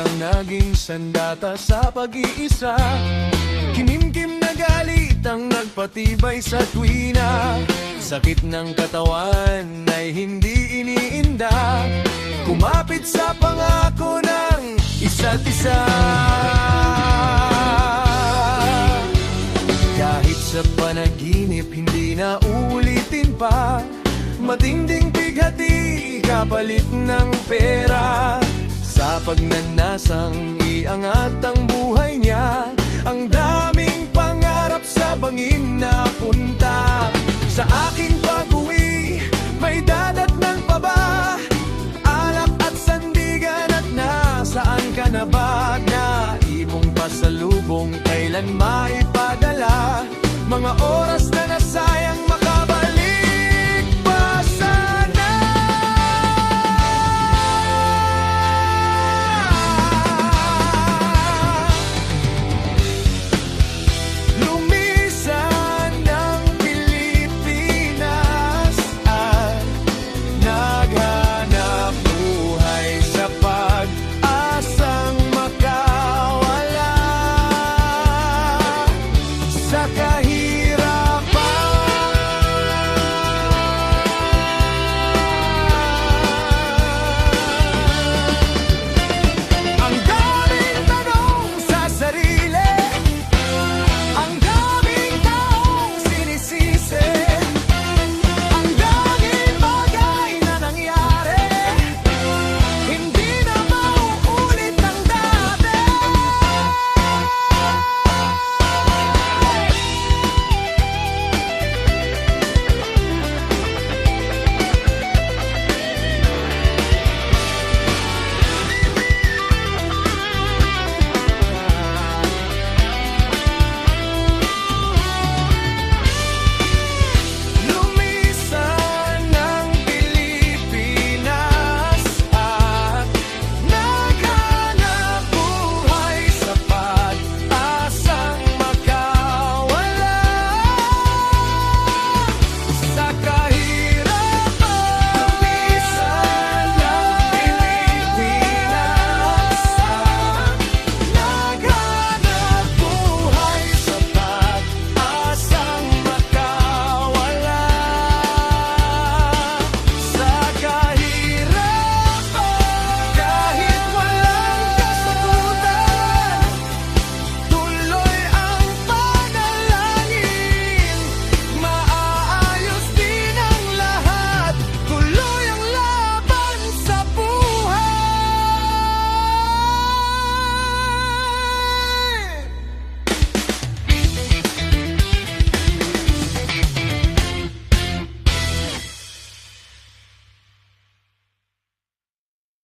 ang naging sandata sa pag-iisa. Kinimkim na galit ang nagpatibay sa tuwina. Sakit ng katawan ay hindi iniinda. Kumapit sa pangako ng isa't isa. Kahit sa panaginip hindi na uulitin pa. Matinding bighati kapalit ng pera. Sa pagnanasang iangat ang buhay niya. Ang daming pangarap sa bangin na punta. Sa aking pag-uwi, may dadatnan pa ba? Alak at sandigan at nasaan ka na ba? Naibong pasalubong, kailan maipadala? Mga oras na nasayang makabalik pa sana. Lumisan ng Pilipinas at naghanap buhay sa pag-asang makawala sa kahit